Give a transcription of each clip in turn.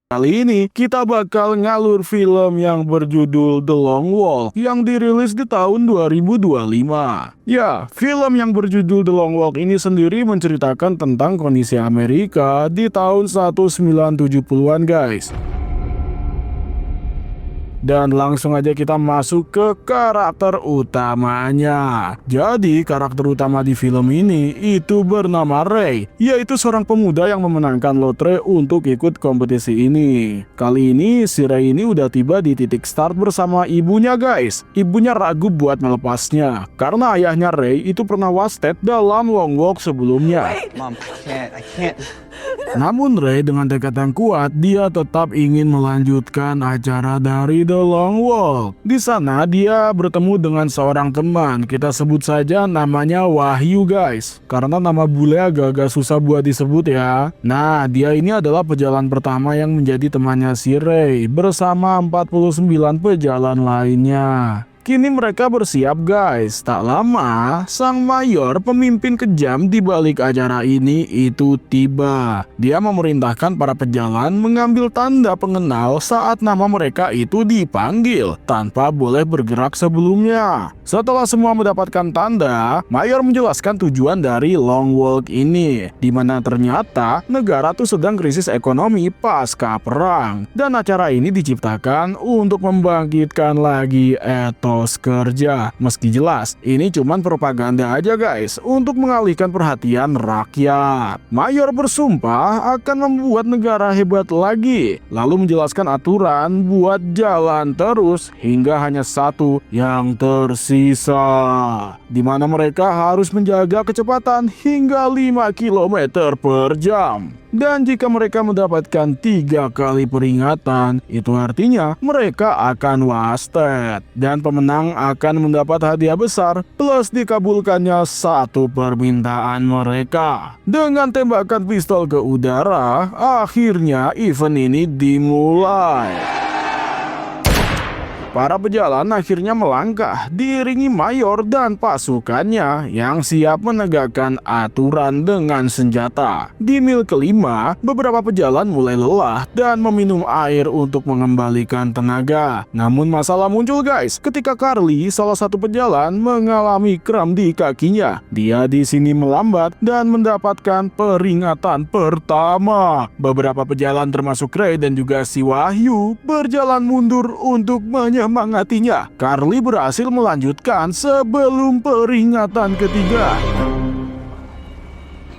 Kali ini kita bakal ngalur film yang berjudul The Long Walk yang dirilis di tahun 2025. Ya, film yang berjudul The Long Walk ini sendiri menceritakan tentang kondisi Amerika di tahun 1970-an guys. Dan langsung aja kita masuk ke karakter utamanya. Jadi karakter utama di film ini itu bernama Ray, yaitu seorang pemuda yang memenangkan lotre untuk ikut kompetisi ini. Kali ini si Ray ini udah tiba di titik start bersama ibunya guys. Ibunya ragu buat melepasnya karena ayahnya Ray itu pernah wasted dalam long walk sebelumnya. Mom, I can't. Namun Ray dengan tekad yang kuat, dia tetap ingin melanjutkan acara dari The Long Walk. Di sana dia bertemu dengan seorang teman, kita sebut saja namanya Wahyu guys. Karena nama bule agak-agak susah buat disebut ya. Nah, dia ini adalah pejalan pertama yang menjadi temannya si Ray bersama 49 pejalan lainnya. Kini mereka bersiap guys. Tak lama, sang mayor pemimpin kejam di balik acara ini itu tiba. Dia memerintahkan para pejalan mengambil tanda pengenal saat nama mereka itu dipanggil tanpa boleh bergerak sebelumnya. Setelah semua mendapatkan tanda, mayor menjelaskan tujuan dari Long Walk ini, di mana ternyata negara tuh sedang krisis ekonomi pasca perang. Dan acara ini diciptakan untuk membangkitkan lagi etos kerja. Meski jelas ini cuman propaganda aja guys untuk mengalihkan perhatian rakyat. Mayor bersumpah akan membuat negara hebat lagi, lalu menjelaskan aturan buat jalan terus hingga hanya satu yang tersisa, di mana mereka harus menjaga kecepatan hingga 5 km per jam. Dan jika mereka mendapatkan 3 kali peringatan, itu artinya mereka akan wasted. Dan pemenang akan mendapat hadiah besar plus dikabulkannya satu permintaan mereka. Dengan tembakan pistol ke udara, akhirnya event ini dimulai. Para pejalan akhirnya melangkah diiringi mayor dan pasukannya yang siap menegakkan aturan dengan senjata. Di mil kelima, beberapa pejalan mulai lelah dan meminum air untuk mengembalikan tenaga. Namun masalah muncul guys ketika Carly, salah satu pejalan, mengalami kram di kakinya. Dia di sini melambat dan mendapatkan peringatan pertama. Beberapa pejalan termasuk Ray dan juga si Wahyu berjalan mundur untuk menyemangatinya. Carly berhasil melanjutkan sebelum peringatan ketiga.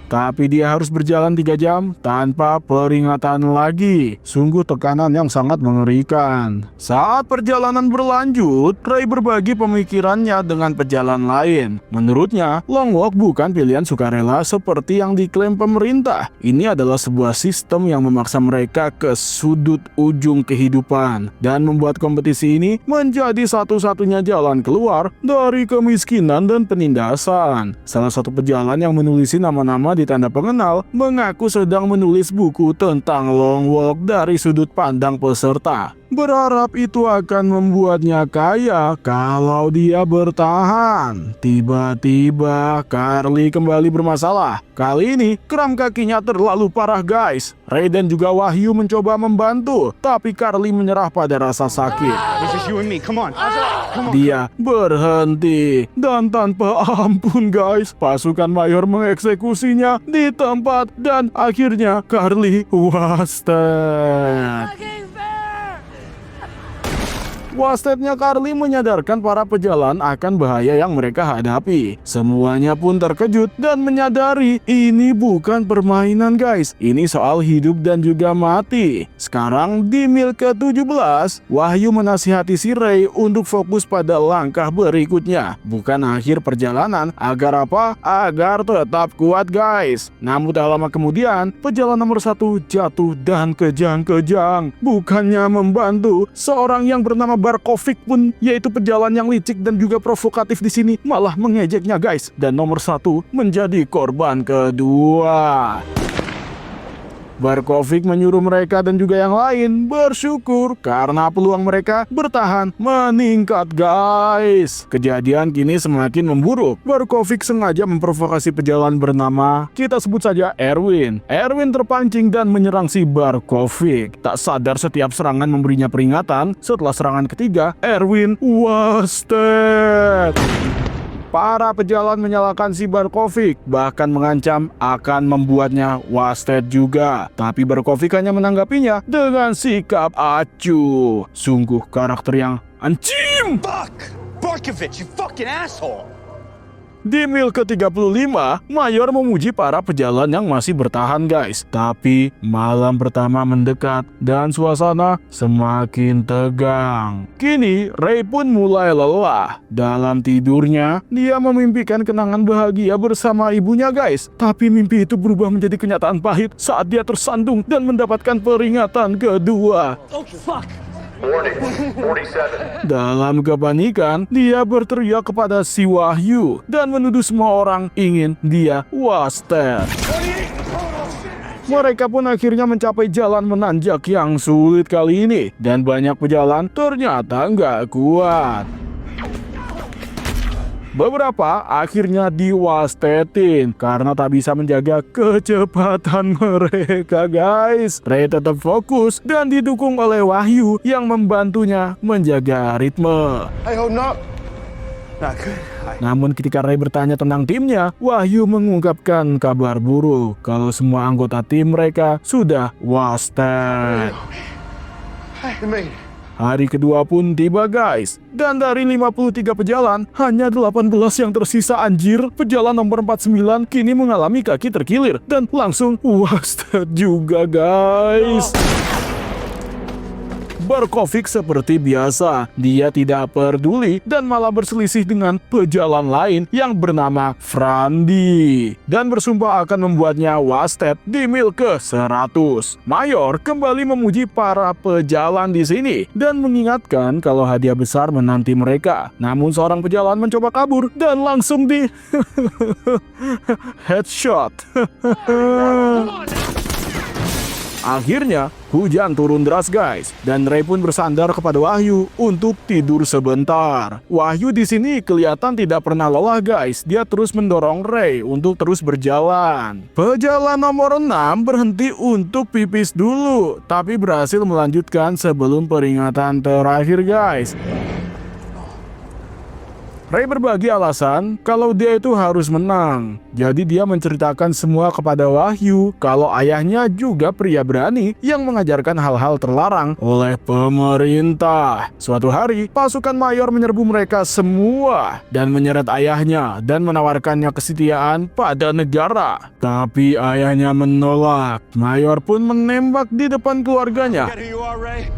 Tapi dia harus berjalan 3 jam tanpa peringatan lagi. Sungguh tekanan yang sangat mengerikan. Saat perjalanan berlanjut, Ray berbagi pemikirannya dengan pejalan lain. Menurutnya, long walk bukan pilihan sukarela seperti yang diklaim pemerintah. Ini adalah sebuah sistem yang memaksa mereka ke sudut ujung kehidupan dan membuat kompetisi ini menjadi satu-satunya jalan keluar dari kemiskinan dan penindasan. Salah satu pejalan yang menulis nama-nama di tanda pengenal mengaku sedang menulis buku tentang long walk dari sudut pandang peserta. Berharap itu akan membuatnya kaya kalau dia bertahan. Tiba-tiba Carly kembali bermasalah. Kali ini kram kakinya terlalu parah guys. Ray dan juga Wahyu mencoba membantu, tapi Carly menyerah pada rasa sakit. It's just you and me. Come on. Dia berhenti dan tanpa ampun guys, pasukan mayor mengeksekusinya di tempat dan akhirnya Carly wasted. Wastednya Carly menyadarkan para pejalan akan bahaya yang mereka hadapi. Semuanya pun terkejut dan menyadari ini bukan permainan guys. Ini soal hidup dan juga mati. Sekarang di mil ke-17, Wahyu menasihati si Ray untuk fokus pada langkah berikutnya. Bukan akhir perjalanan, agar apa? Agar tetap kuat guys. Namun tak lama kemudian, pejalan nomor 1 jatuh dan kejang-kejang. Bukannya membantu, seorang yang bernama Barkovic pun, yaitu pejalan yang licik dan juga provokatif di sini, malah mengejeknya guys. Dan nomor 1 menjadi korban kedua. Barkovic menyuruh mereka dan juga yang lain bersyukur karena peluang mereka bertahan meningkat guys. Kejadian kini semakin memburuk. Barkovic sengaja memprovokasi pejalan bernama, kita sebut saja Erwin. Erwin terpancing dan menyerang si Barkovic. Tak sadar setiap serangan memberinya peringatan. Setelah serangan ketiga, Erwin was dead. Para pejalan menyalahkan si Barkovic, bahkan mengancam akan membuatnya wasted juga. Tapi Barkovic hanya menanggapinya dengan sikap acuh. Sungguh karakter yang anjing. Fuck! Barkovich, you fucking asshole! Di mil ke-35, Mayor memuji para pejalan yang masih bertahan guys. Tapi malam pertama mendekat dan suasana semakin tegang. Kini Ray pun mulai lelah. Dalam tidurnya, dia memimpikan kenangan bahagia bersama ibunya guys. Tapi mimpi itu berubah menjadi kenyataan pahit saat dia tersandung dan mendapatkan peringatan kedua. Oh, fuck! Warning, 47. Dalam kepanikan, dia berteriak kepada si Wahyu dan menuduh semua orang ingin dia wasted. Mereka pun akhirnya mencapai jalan menanjak yang sulit kali ini, dan banyak pejalan ternyata nggak kuat. Beberapa akhirnya diwastetin karena tak bisa menjaga kecepatan mereka guys. Ray tetap fokus dan didukung oleh Wahyu yang membantunya menjaga ritme. I hope not. Not good. Namun ketika Ray bertanya tentang timnya, Wahyu mengungkapkan kabar buruk kalau semua anggota tim mereka sudah wasted. Hey, me. Hari kedua pun tiba guys. Dan dari 53 pejalan, hanya 18 yang tersisa anjir. Pejalan nomor 49 kini mengalami kaki terkilir dan langsung wasted juga guys. Barkovic seperti biasa, dia tidak peduli dan malah berselisih dengan pejalan lain yang bernama Frandi dan bersumpah akan membuatnya wasted di mil ke-100. Mayor kembali memuji para pejalan di sini dan mengingatkan kalau hadiah besar menanti mereka. Namun seorang pejalan mencoba kabur dan langsung di headshot. Akhirnya, hujan turun deras guys, dan Ray pun bersandar kepada Wahyu untuk tidur sebentar. Wahyu di sini kelihatan tidak pernah lelah guys, dia terus mendorong Ray untuk terus berjalan. Pejalan nomor 6 berhenti untuk pipis dulu, tapi berhasil melanjutkan sebelum peringatan terakhir guys. Ray berbagi alasan kalau dia itu harus menang. Jadi dia menceritakan semua kepada Wahyu kalau ayahnya juga pria berani yang mengajarkan hal-hal terlarang oleh pemerintah. Suatu hari, pasukan Mayor menyerbu mereka semua dan menyeret ayahnya dan menawarkannya kesetiaan pada negara. Tapi ayahnya menolak. Mayor pun menembak di depan keluarganya. Get who you are, Ray?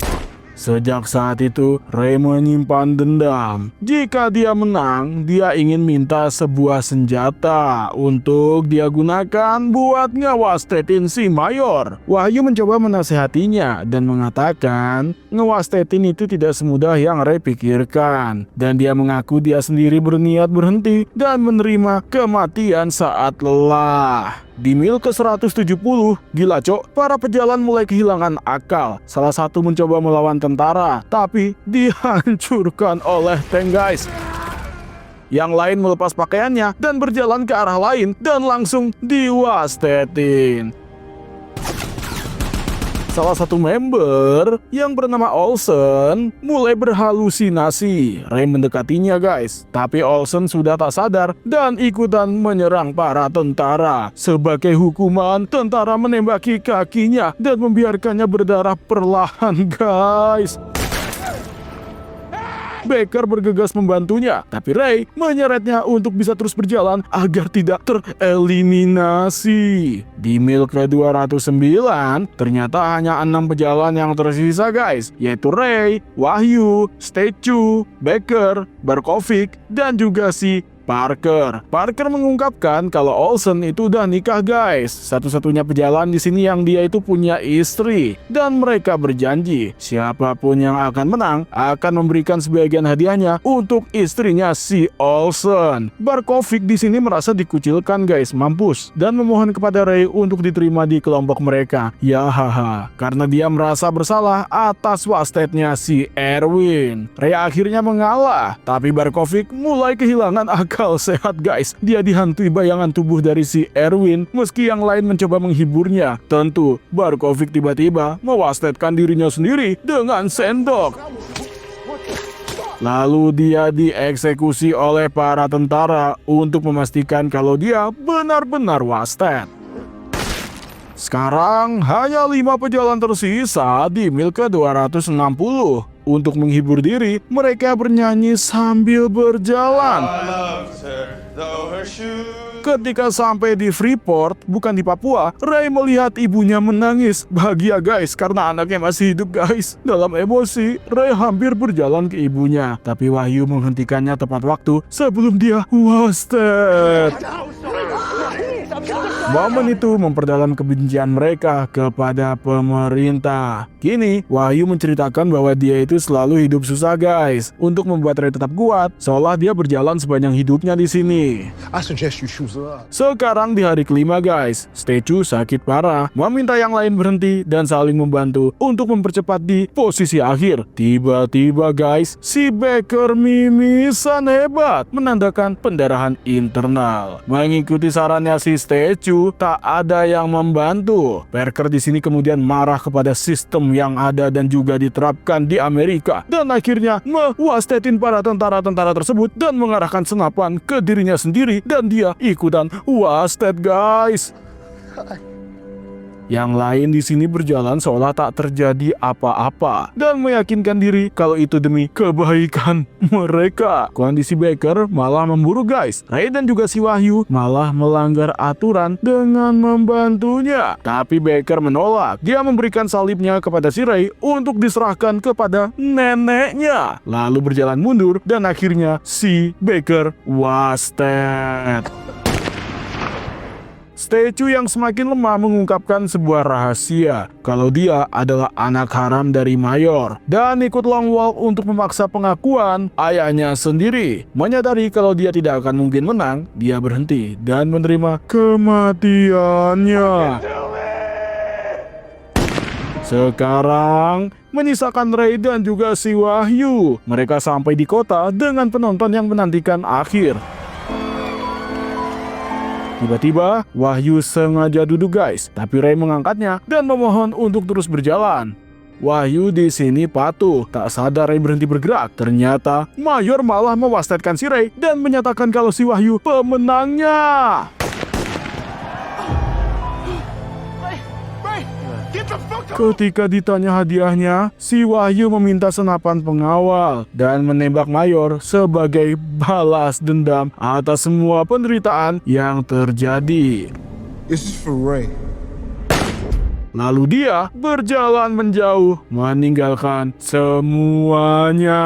Sejak saat itu, Ray menyimpan dendam. Jika dia menang, dia ingin minta sebuah senjata untuk dia gunakan buat ngewastetin si Mayor. Wahyu mencoba menasehatinya dan mengatakan ngewastetin itu tidak semudah yang Ray pikirkan. Dan dia mengaku dia sendiri berniat berhenti dan menerima kematian saat lelah. Di mil ke-170, gila cok, para pejalan mulai kehilangan akal. Salah satu mencoba melawan tentara, tapi dihancurkan oleh tank guys. Yang lain melepas pakaiannya dan berjalan ke arah lain dan langsung diwastetin. Salah satu member yang bernama Olsen mulai berhalusinasi. Ray mendekatinya guys, tapi Olsen sudah tak sadar dan ikutan menyerang para tentara. Sebagai hukuman, tentara menembaki kakinya dan membiarkannya berdarah perlahan guys. Baker bergegas membantunya, tapi Ray menyeretnya untuk bisa terus berjalan agar tidak tereliminasi. Di mil ke-209, ternyata hanya 6 pejalan yang tersisa guys, yaitu Ray, Wahyu, Statue, Baker, Barkovic, dan juga si Parker. Parker mengungkapkan kalau Olsen itu udah nikah guys. Satu-satunya pejalan di sini yang dia itu punya istri. Dan mereka berjanji siapapun yang akan menang akan memberikan sebagian hadiahnya untuk istrinya si Olsen. Barkovic di sini merasa dikucilkan guys, mampus, dan memohon kepada Ray untuk diterima di kelompok mereka. Ya haha, karena dia merasa bersalah atas wastetnya si Erwin. Ray akhirnya mengalah, tapi Barkovic mulai kehilangan akal sehat guys. Dia dihantui bayangan tubuh dari si Erwin meski yang lain mencoba menghiburnya. Tentu, Barkovic tiba-tiba mewastetkan dirinya sendiri dengan sendok. Lalu dia dieksekusi oleh para tentara untuk memastikan kalau dia benar-benar wasted. Sekarang hanya 5 pejalan tersisa di mil ke-260. Untuk menghibur diri, mereka bernyanyi sambil berjalan. Ketika sampai di Freeport, bukan di Papua, Ray melihat ibunya menangis. Bahagia guys, karena anaknya masih hidup guys. Dalam emosi, Ray hampir berjalan ke ibunya. Tapi Wahyu menghentikannya tepat waktu sebelum dia wasted. Momen itu memperdalam kebencian mereka kepada pemerintah. Kini, Wahyu menceritakan bahwa dia itu selalu hidup susah guys. Untuk membuat Ray tetap kuat, seolah dia berjalan sepanjang hidupnya di sini. I suggest you choose up. Sekarang di hari kelima guys, Statue sakit parah, meminta yang lain berhenti dan saling membantu untuk mempercepat di posisi akhir. Tiba-tiba guys, si Baker mimisan hebat, menandakan pendarahan internal. Mengikuti sarannya si Statue, tak ada yang membantu. Parker di sini kemudian marah kepada sistem yang ada dan juga diterapkan di Amerika, dan akhirnya mewastetin para tentara-tentara tersebut dan mengarahkan senapan ke dirinya sendiri, dan dia ikutan wasted guys. Yang lain di sini berjalan seolah tak terjadi apa-apa dan meyakinkan diri kalau itu demi kebaikan mereka. Kondisi Baker malah memburu guys. Ray dan juga si Wahyu malah melanggar aturan dengan membantunya. Tapi Baker menolak. Dia memberikan salibnya kepada si Ray untuk diserahkan kepada neneknya. Lalu berjalan mundur dan akhirnya si Baker wasted. Statue yang semakin lemah mengungkapkan sebuah rahasia kalau dia adalah anak haram dari mayor dan ikut long walk untuk memaksa pengakuan ayahnya sendiri. Menyadari kalau dia tidak akan mungkin menang, dia berhenti dan menerima kematiannya. Sekarang menyisakan Ray dan juga si Wahyu. Mereka sampai di kota dengan penonton yang menantikan akhir. Tiba-tiba, Wahyu sengaja duduk guys, tapi Ray mengangkatnya dan memohon untuk terus berjalan. Wahyu di sini patuh, tak sadar Ray berhenti bergerak. Ternyata, Mayor malah mewastetkan si Ray dan menyatakan kalau si Wahyu pemenangnya. Ketika ditanya hadiahnya, si Wahyu meminta senapan pengawal dan menembak Mayor sebagai balas dendam atas semua penderitaan yang terjadi. This is for Ray. Lalu dia berjalan menjauh, meninggalkan semuanya.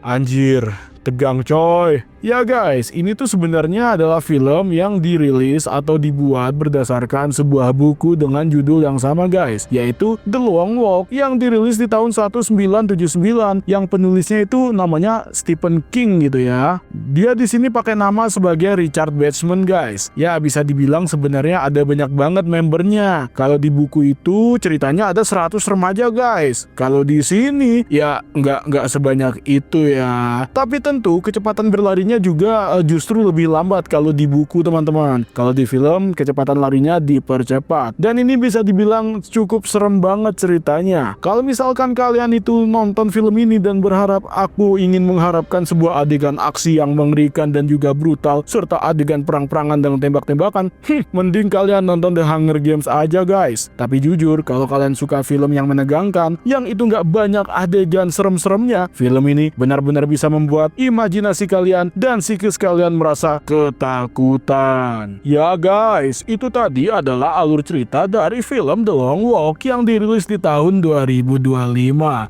Anjir, tegang coy. Ya guys, ini tuh sebenarnya adalah film yang dirilis atau dibuat berdasarkan sebuah buku dengan judul yang sama guys, yaitu The Long Walk yang dirilis di tahun 1979, yang penulisnya itu namanya Stephen King gitu ya. Dia di sini pakai nama sebagai Richard Bachman guys. Ya bisa dibilang sebenarnya ada banyak banget membernya. Kalau di buku itu ceritanya ada 100 remaja guys. Kalau di sini ya nggak sebanyak itu ya. Tapi tentu kecepatan berlarinya juga justru lebih lambat kalau di buku teman-teman. Kalau di film kecepatan larinya dipercepat. Dan ini bisa dibilang cukup serem banget ceritanya. Kalau misalkan kalian itu nonton film ini dan berharap aku ingin mengharapkan sebuah adegan aksi yang mengerikan dan juga brutal serta adegan perang-perangan dan tembak-tembakan, mending kalian nonton The Hunger Games aja guys. Tapi jujur, kalau kalian suka film yang menegangkan, yang itu nggak banyak adegan serem-seremnya, film ini benar-benar bisa membuat imajinasi kalian dan psikis kalian merasa ketakutan. Ya guys, itu tadi adalah alur cerita dari film The Long Walk yang dirilis di tahun 2025.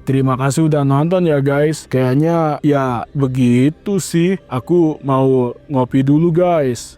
Terima kasih udah nonton ya guys. Kayaknya ya begitu sih. Aku mau ngopi dulu guys.